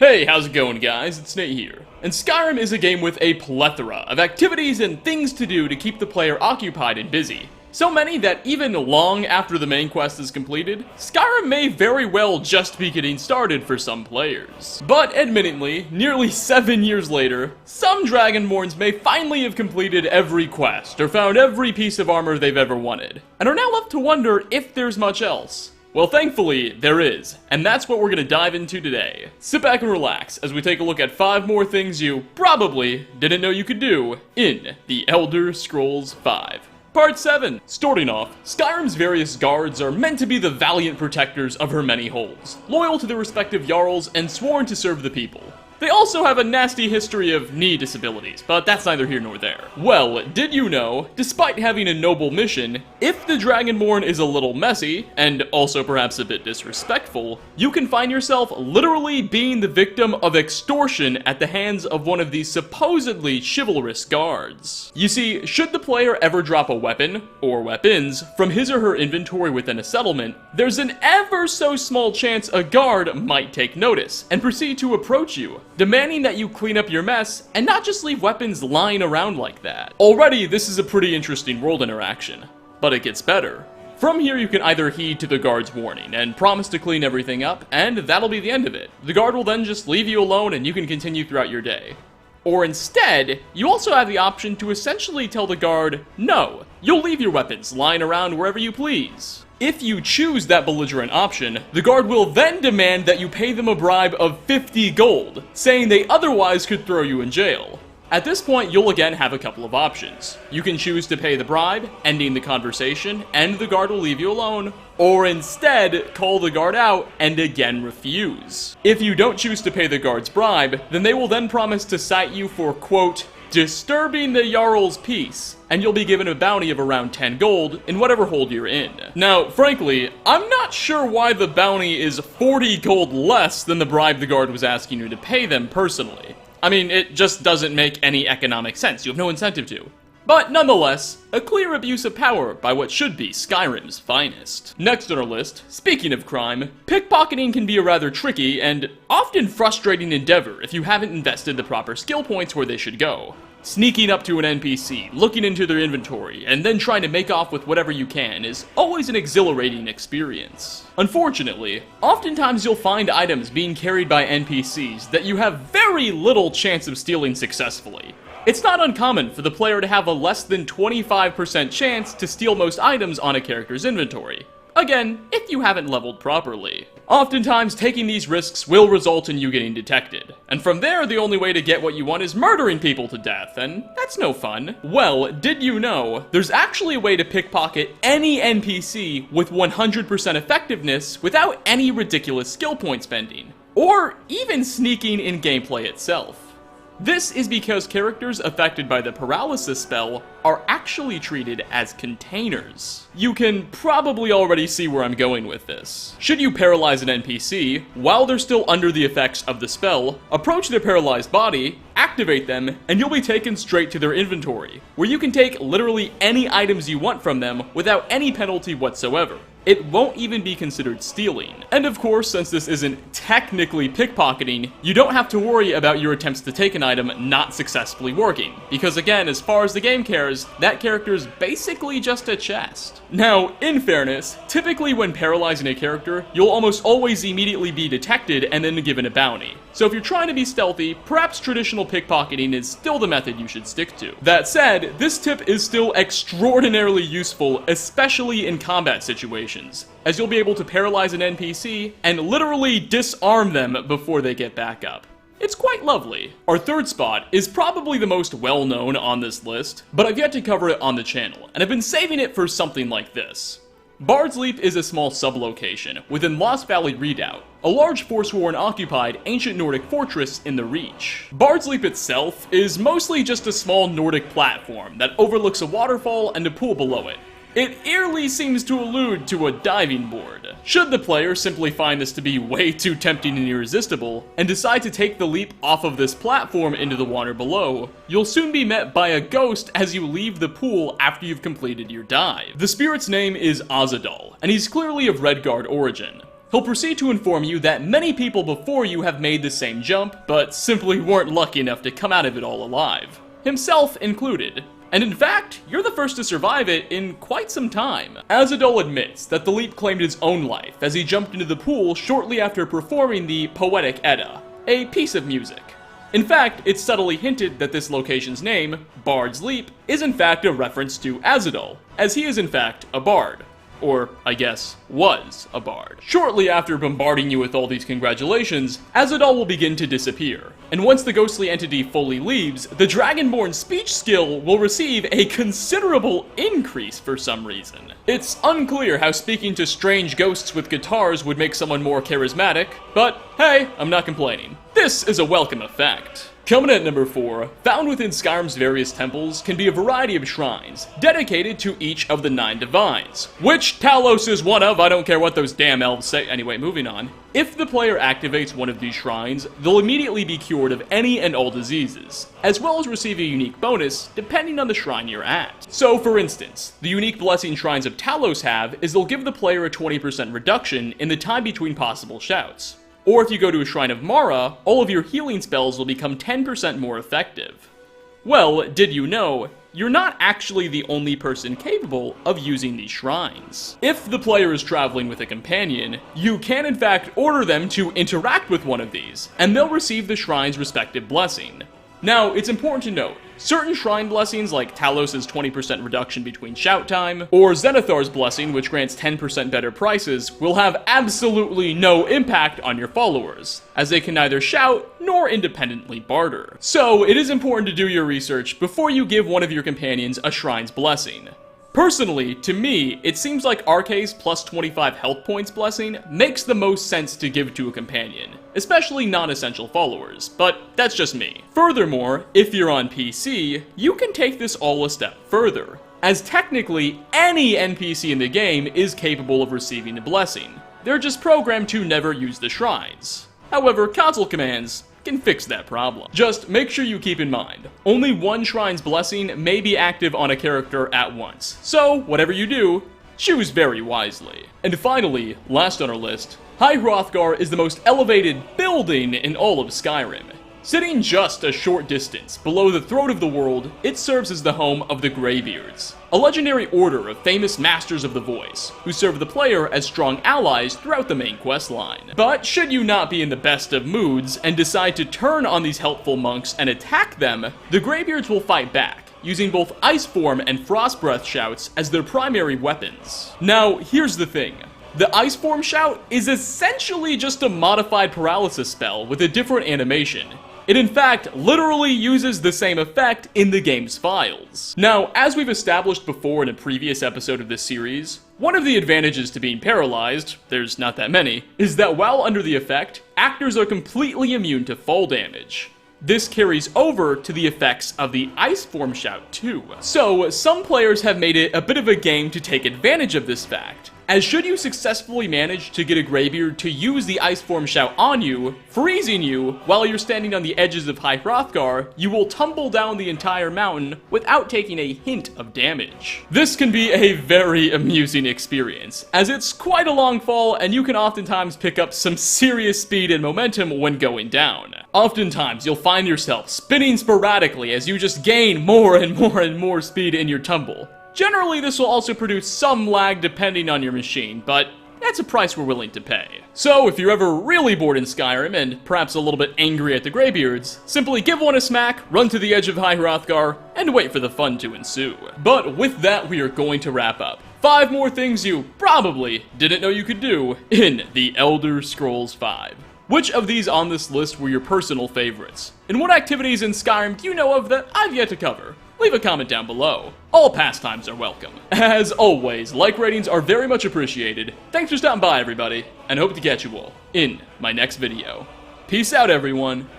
Hey, how's it going, guys? It's Nate here. And Skyrim is a game with a plethora of activities and things to do to keep the player occupied and busy. So many that even long after the main quest is completed, Skyrim may very well just be getting started for some players. But admittedly, nearly 7 years later, some Dragonborns may finally have completed every quest or found every piece of armor they've ever wanted, and are now left to wonder if there's much else. Well, thankfully, there is, and that's what we're gonna dive into today. Sit back and relax as we take a look at 5 more things you probably didn't know you could do in The Elder Scrolls V. Part 7. Starting off, Skyrim's various guards are meant to be the valiant protectors of her many holds, loyal to their respective jarls and sworn to serve the people. They also have a nasty history of knee disabilities, but that's neither here nor there. Well, did you know, despite having a noble mission, if the Dragonborn is a little messy, and also perhaps a bit disrespectful, you can find yourself literally being the victim of extortion at the hands of one of these supposedly chivalrous guards. You see, should the player ever drop a weapon, or weapons, from his or her inventory within a settlement, there's an ever so small chance a guard might take notice, and proceed to approach you, demanding that you clean up your mess and not just leave weapons lying around like that. Already, this is a pretty interesting world interaction, but it gets better. From here, you can either heed to the guard's warning and promise to clean everything up, and that'll be the end of it. The guard will then just leave you alone and you can continue throughout your day. Or instead, you also have the option to essentially tell the guard, no, you'll leave your weapons lying around wherever you please. If you choose that belligerent option, the guard will then demand that you pay them a bribe of 50 gold, saying they otherwise could throw you in jail. At this point, you'll again have a couple of options. You can choose to pay the bribe, ending the conversation, and the guard will leave you alone, or instead, call the guard out and again refuse. If you don't choose to pay the guard's bribe, then they will then promise to cite you for, quote, disturbing the Jarl's peace, and you'll be given a bounty of around 10 gold in whatever hold you're in. Now, frankly, I'm not sure why the bounty is 40 gold less than the bribe the guard was asking you to pay them personally. I mean, it just doesn't make any economic sense. You have no incentive to. But nonetheless, a clear abuse of power by what should be Skyrim's finest. Next on our list, speaking of crime, pickpocketing can be a rather tricky and often frustrating endeavor if you haven't invested the proper skill points where they should go. Sneaking up to an NPC, looking into their inventory, and then trying to make off with whatever you can is always an exhilarating experience. Unfortunately, oftentimes you'll find items being carried by NPCs that you have very little chance of stealing successfully. It's not uncommon for the player to have a less than 25% chance to steal most items on a character's inventory. Again, if you haven't leveled properly. Oftentimes, taking these risks will result in you getting detected. And from there, the only way to get what you want is murdering people to death, and that's no fun. Well, did you know, there's actually a way to pickpocket any NPC with 100% effectiveness without any ridiculous skill point spending, or even sneaking in gameplay itself. This is because characters affected by the paralysis spell are actually treated as containers. You can probably already see where I'm going with this. Should you paralyze an NPC, while they're still under the effects of the spell, approach their paralyzed body, activate them, and you'll be taken straight to their inventory, where you can take literally any items you want from them without any penalty whatsoever. It won't even be considered stealing. And of course, since this isn't technically pickpocketing, you don't have to worry about your attempts to take an item not successfully working, because again, as far as the game cares, that character's basically just a chest. Now, in fairness, typically when paralyzing a character, you'll almost always immediately be detected and then given a bounty. So if you're trying to be stealthy, perhaps traditional pickpocketing is still the method you should stick to. That said, this tip is still extraordinarily useful, especially in combat situations, as you'll be able to paralyze an NPC and literally disarm them before they get back up. It's quite lovely. Our third spot is probably the most well-known on this list, but I've yet to cover it on the channel, and I've been saving it for something like this. Bard's Leap is a small sub-location within Lost Valley Redoubt, a large Forsworn occupied ancient Nordic fortress in the Reach. Bard's Leap itself is mostly just a small Nordic platform that overlooks a waterfall and a pool below it. It eerily seems to allude to a diving board. Should the player simply find this to be way too tempting and irresistible, and decide to take the leap off of this platform into the water below, you'll soon be met by a ghost as you leave the pool after you've completed your dive. The spirit's name is Azadal, and he's clearly of Redguard origin. He'll proceed to inform you that many people before you have made the same jump, but simply weren't lucky enough to come out of it all alive, himself included. And in fact, you're the first to survive it in quite some time. Azadol admits that the leap claimed his own life as he jumped into the pool shortly after performing the Poetic Edda, a piece of music. In fact, it's subtly hinted that this location's name, Bard's Leap, is in fact a reference to Azadol, as he is in fact a bard. Or, I guess, was a bard. Shortly after bombarding you with all these congratulations, Azadol will begin to disappear, and once the ghostly entity fully leaves, the Dragonborn speech skill will receive a considerable increase for some reason. It's unclear how speaking to strange ghosts with guitars would make someone more charismatic, but hey, I'm not complaining. This is a welcome effect. Coming at number 4, found within Skyrim's various temples can be a variety of shrines, dedicated to each of the 9 divines. Which Talos is one of, I don't care what those damn elves say. Anyway, moving on. If the player activates one of these shrines, they'll immediately be cured of any and all diseases, as well as receive a unique bonus depending on the shrine you're at. So for instance, the unique blessing shrines of Talos have is they'll give the player a 20% reduction in the time between possible shouts. Or if you go to a Shrine of Mara, all of your healing spells will become 10% more effective. Well, did you know, you're not actually the only person capable of using these shrines. If the player is traveling with a companion, you can in fact order them to interact with one of these, and they'll receive the shrine's respective blessing. Now, it's important to note, certain shrine blessings like Talos' 20% reduction between shout time, or Zenithar's blessing which grants 10% better prices, will have absolutely no impact on your followers, as they can neither shout nor independently barter. So, it is important to do your research before you give one of your companions a shrine's blessing. Personally, to me, it seems like Arce's plus 25 health points blessing makes the most sense to give to a companion, especially non-essential followers, but that's just me. Furthermore, if you're on PC, you can take this all a step further, as technically any NPC in the game is capable of receiving a blessing. They're just programmed to never use the shrines. However, console commands can fix that problem. Just make sure you keep in mind, only one shrine's blessing may be active on a character at once, so whatever you do, choose very wisely. And finally, last on our list, High Hrothgar is the most elevated building in all of Skyrim. Sitting just a short distance below the throat of the world, it serves as the home of the Greybeards, a legendary order of famous masters of the voice, who serve the player as strong allies throughout the main quest line. But should you not be in the best of moods and decide to turn on these helpful monks and attack them, the Greybeards will fight back, using both Ice Form and Frost Breath shouts as their primary weapons. Now, here's the thing. The Ice Form shout is essentially just a modified paralysis spell with a different animation. It in fact literally uses the same effect in the game's files. Now, as we've established before in a previous episode of this series, one of the advantages to being paralyzed, there's not that many, is that while under the effect, actors are completely immune to fall damage. This carries over to the effects of the Ice Form shout too. So, some players have made it a bit of a game to take advantage of this fact, as should you successfully manage to get a Greybeard to use the Ice Form shout on you, freezing you while you're standing on the edges of High Hrothgar, you will tumble down the entire mountain without taking a hint of damage. This can be a very amusing experience, as it's quite a long fall and you can oftentimes pick up some serious speed and momentum when going down. Oftentimes, you'll find yourself spinning sporadically as you just gain more and more and more speed in your tumble. Generally, this will also produce some lag depending on your machine, but that's a price we're willing to pay. So, if you're ever really bored in Skyrim and perhaps a little bit angry at the Greybeards, simply give one a smack, run to the edge of High Hrothgar, and wait for the fun to ensue. But with that, we are going to wrap up 5 more things you probably didn't know you could do in The Elder Scrolls V. Which of these on this list were your personal favorites? And what activities in Skyrim do you know of that I've yet to cover? Leave a comment down below. All pastimes are welcome. As always, like ratings are very much appreciated. Thanks for stopping by, everybody, and hope to catch you all in my next video. Peace out, everyone.